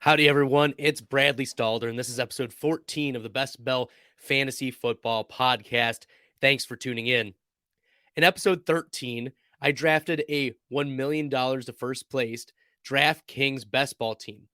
Howdy, everyone. It's Bradley Stalder, and this is episode 14 of the Best Bell Fantasy Football Podcast. Thanks for tuning in. In episode 13, I drafted a $1 million to first placed DraftKings best ball team.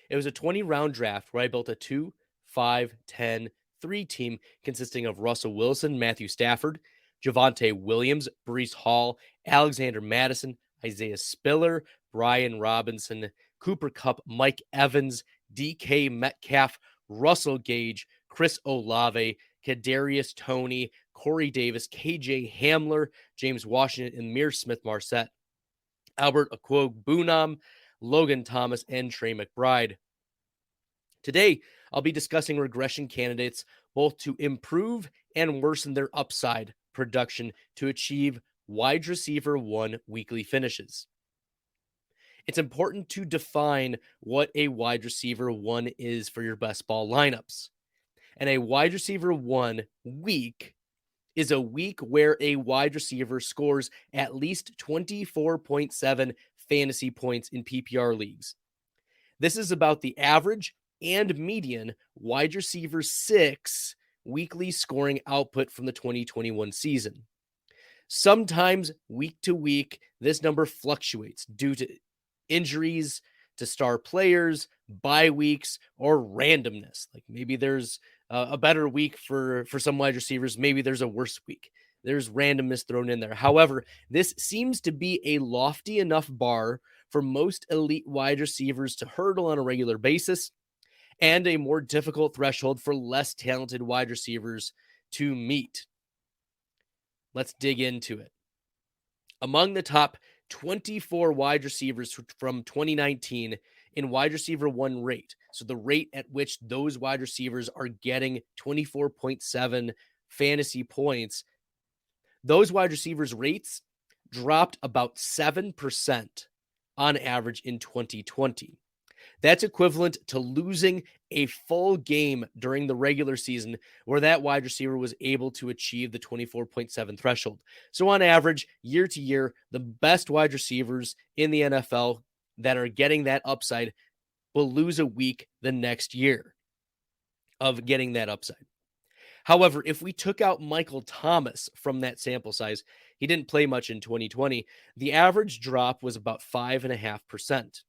It was a 20-round draft where I built a 2, 5, 10, 3 team consisting of Russell Wilson, Matthew Stafford, Javonte Williams, Breece Hall, Alexander Madison, Isaiah Spiller, Brian Robinson, Cooper Kupp, Mike Evans, DK Metcalf, Russell Gage, Chris Olave, Kadarius Toney, Corey Davis, KJ Hamler, James Washington, and Amir Smith-Marset, Albert Okwuegbunam, Logan Thomas, and Trey McBride. Today, I'll be discussing regression candidates both to improve and worsen their upside production to achieve wide receiver 1 weekly finishes. It's important to define what a wide receiver 1 is for your best ball lineups. And a wide receiver 1 week is a week where a wide receiver scores at least 24.7 fantasy points in PPR leagues. This is about the average and median wide receiver 6 weekly scoring output from the 2021 season. Sometimes week to week, this number fluctuates due to injuries to star players, bye weeks, or randomness. Like maybe there's a better week for some wide receivers. Maybe there's a worse week. There's randomness thrown in there. However, this seems to be a lofty enough bar for most elite wide receivers to hurdle on a regular basis, and a more difficult threshold for less talented wide receivers to meet. Let's dig into it. Among the top 24 wide receivers from 2019 in wide receiver 1 rate, so the rate at which those wide receivers are getting 24.7 fantasy points, those wide receivers' rates dropped about 7% on average in 2020. That's equivalent to losing a full game during the regular season where that wide receiver was able to achieve the 24.7 threshold. So on average, year to year, the best wide receivers in the NFL that are getting that upside will lose a week the next year of getting that upside. However, if we took out Michael Thomas from that sample size, he didn't play much in 2020, the average drop was about 5.5%.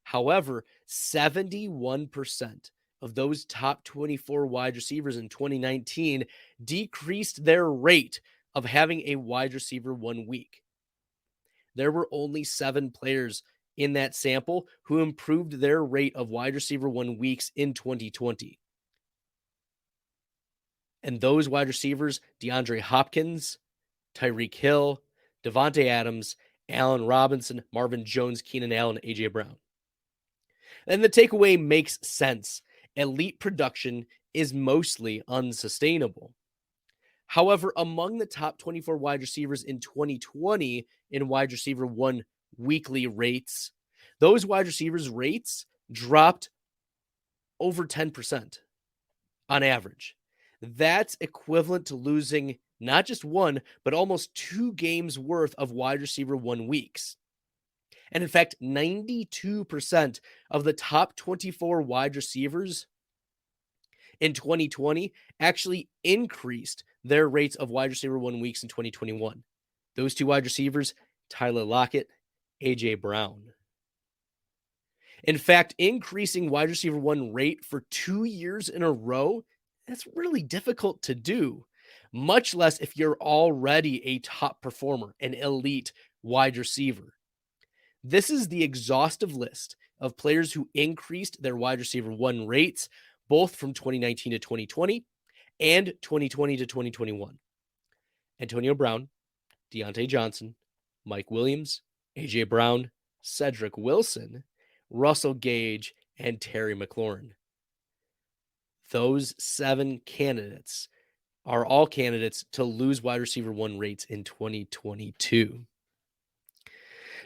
However, 71% of those top 24 wide receivers in 2019 decreased their rate of having a wide receiver 1 week. There were only 7 players in that sample who improved their rate of wide receiver 1 weeks in 2020. And those wide receivers, Deandre Hopkins, Tyreek Hill, Devontae Adams, Allen Robinson, Marvin Jones, Keenan Allen, and A.J. Brown. And the takeaway makes sense. Elite production is mostly unsustainable. However, among the top 24 wide receivers in 2020 in wide receiver 1 weekly rates, those wide receivers' rates dropped over 10% on average. That's equivalent to losing not just 1, but almost 2 games worth of wide receiver 1 weeks. And in fact, 92% of the top 24 wide receivers in 2020 actually increased their rates of wide receiver 1 weeks in 2021. Those 2 wide receivers, Tyler Lockett, A.J. Brown. In fact, increasing wide receiver 1 rate for 2 years in a row, that's really difficult to do, much less if you're already a top performer, an elite wide receiver. This is the exhaustive list of players who increased their wide receiver 1 rates, both from 2019 to 2020 and 2020 to 2021. Antonio Brown, Deontay Johnson, Mike Williams, A.J. Brown, Cedric Wilson, Russell Gage, and Terry McLaurin. Those 7 candidates are all candidates to lose wide receiver 1 rates in 2022.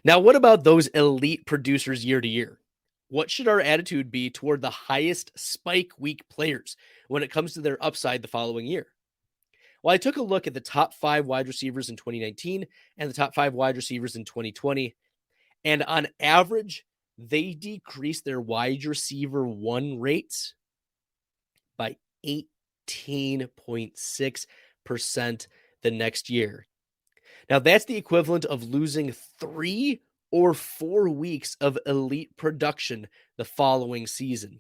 Now, what about those elite producers year to year? What should our attitude be toward the highest spike week players when it comes to their upside the following year? Well, I took a look at the top 5 wide receivers in 2019 and the top 5 wide receivers in 2020. And on average, they decreased their wide receiver one rates by 18.6% the next year. Now, that's the equivalent of losing 3 or 4 weeks of elite production the following season.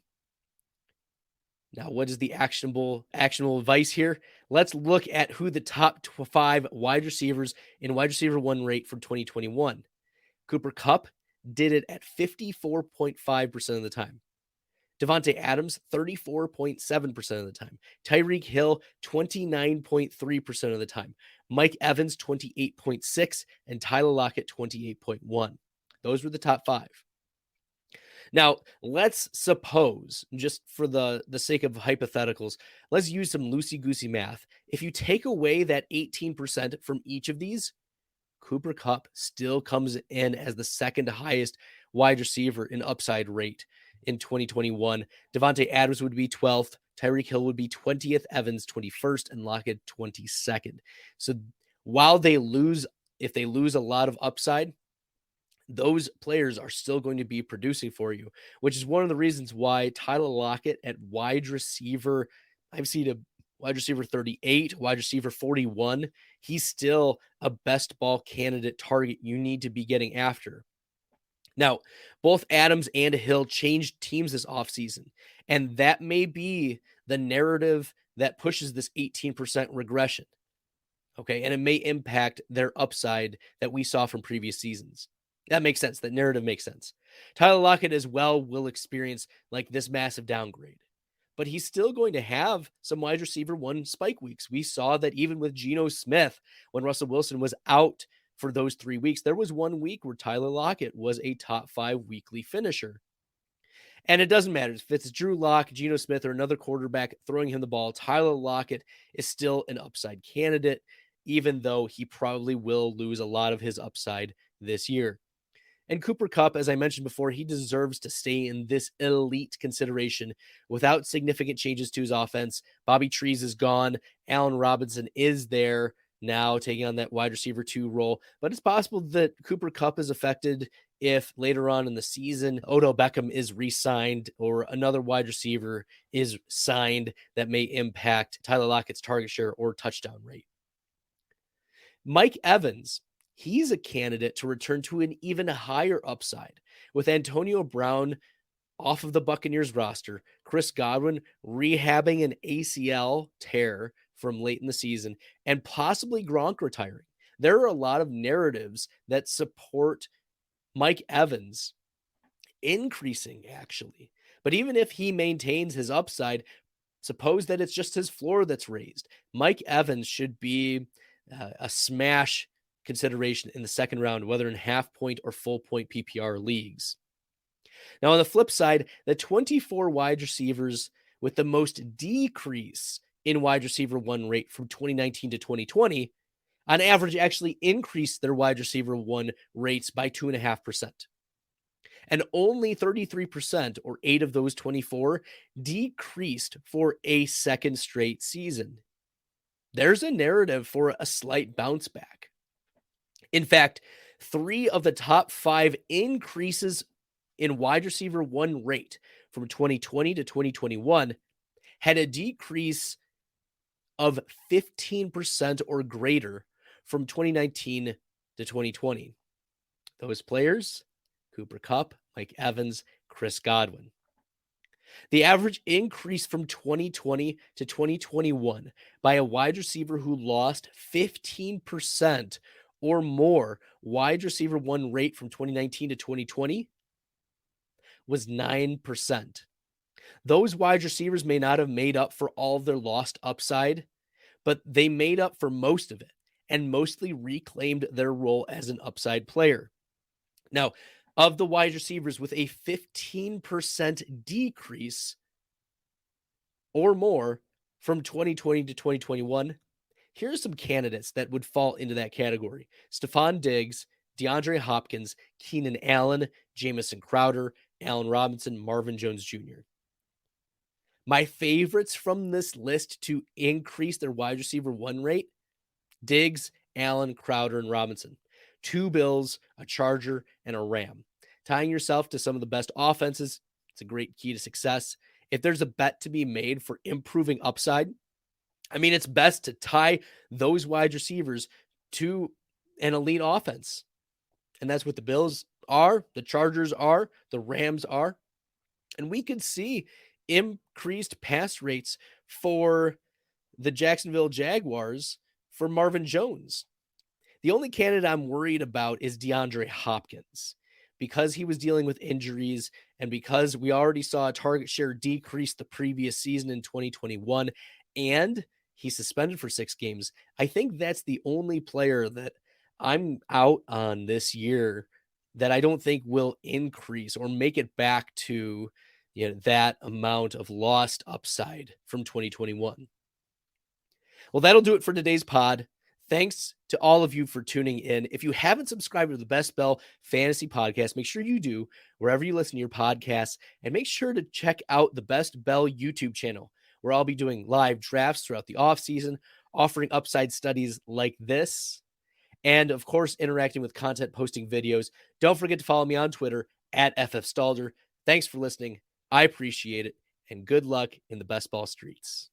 Now, what is the actionable advice here? Let's look at who the top 5 wide receivers in wide receiver one rate from 2021. Cooper Kupp did it at 54.5% of the time. Devontae Adams, 34.7% of the time. Tyreek Hill, 29.3% of the time. Mike Evans, 28.6%, and Tyler Lockett, 28.1%. Those were the top 5. Now, let's suppose, just for the sake of hypotheticals, let's use some loosey-goosey math. If you take away that 18% from each of these, Cooper Kupp still comes in as the second highest wide receiver in upside rate in 2021. Devontae Adams would be 12th. Tyreek Hill would be 20th. Evans 21st, and Lockett 22nd. So while if they lose a lot of upside, those players are still going to be producing for you, which is one of the reasons why Tyler Lockett at wide receiver, I've seen a wide receiver 38, wide receiver 41. He's still a best ball candidate target you need to be getting after. Now, both Adams and Hill changed teams this offseason, and that may be the narrative that pushes this 18% regression. Okay, and it may impact their upside that we saw from previous seasons. That makes sense. That narrative makes sense. Tyler Lockett as well will experience like this massive downgrade, but he's still going to have some wide receiver one spike weeks. We saw that even with Geno Smith, when Russell Wilson was out for those 3 weeks, there was 1 week where Tyler Lockett was a top 5 weekly finisher. And it doesn't matter if it's Drew Lock, Geno Smith, or another quarterback throwing him the ball. Tyler Lockett is still an upside candidate, even though he probably will lose a lot of his upside this year. And Cooper Kupp, as I mentioned before, he deserves to stay in this elite consideration without significant changes to his offense. Bobby Trees is gone. Allen Robinson is there now taking on that wide receiver 2 role. But it's possible that Cooper Kupp is affected if later on in the season, Odell Beckham is re-signed or another wide receiver is signed that may impact Tyler Lockett's target share or touchdown rate. Mike Evans, he's a candidate to return to an even higher upside with Antonio Brown off of the Buccaneers roster, Chris Godwin rehabbing an ACL tear from late in the season, and possibly Gronk retiring. There are a lot of narratives that support Mike Evans increasing, actually. But even if he maintains his upside, suppose that it's just his floor that's raised. Mike Evans should be a smash consideration in the second round, whether in half point or full point PPR leagues. Now, on the flip side, the 24 wide receivers with the most decrease in wide receiver one rate from 2019 to 2020, on average, actually increased their wide receiver one rates by 2.5%. And only 33%, or 8 of those 24, decreased for a second straight season. There's a narrative for a slight bounce back. In fact, 3 of the top 5 increases in wide receiver one rate from 2020 to 2021 had a decrease of 15% or greater from 2019 to 2020. Those players, Cooper Kupp, Mike Evans, Chris Godwin. The average increase from 2020 to 2021 by a wide receiver who lost 15% or more wide receiver one rate from 2019 to 2020 was 9%. Those wide receivers may not have made up for all of their lost upside, but they made up for most of it and mostly reclaimed their role as an upside player. Now, of the wide receivers with a 15% decrease or more from 2020 to 2021, here's some candidates that would fall into that category. Stephon Diggs, DeAndre Hopkins, Keenan Allen, Jamison Crowder, Allen Robinson, Marvin Jones Jr. My favorites from this list to increase their wide receiver one rate: Diggs, Allen, Crowder, and Robinson. 2 Bills, a Charger, and a Ram. Tying yourself to some of the best offenses, it's a great key to success. If there's a bet to be made for improving upside, I mean, it's best to tie those wide receivers to an elite offense. And that's what the Bills are, the Chargers are, the Rams are. And we could see increased pass rates for the Jacksonville Jaguars for Marvin Jones. The only candidate I'm worried about is Deandre Hopkins because he was dealing with injuries and because we already saw a target share decrease the previous season in 2021 and he's suspended for 6 games. I think that's the only player that I'm out on this year that I don't think will increase or make it back to that amount of lost upside from 2021. Well, that'll do it for today's pod. Thanks to all of you for tuning in. If you haven't subscribed to the Best Bell Fantasy Podcast, make sure you do wherever you listen to your podcasts, and make sure to check out the Best Bell YouTube channel, where I'll be doing live drafts throughout the offseason, offering upside studies like this, and of course, interacting with content, posting videos. Don't forget to follow me on Twitter at FFStalder. Thanks for listening. I appreciate it, and good luck in the best ball streets.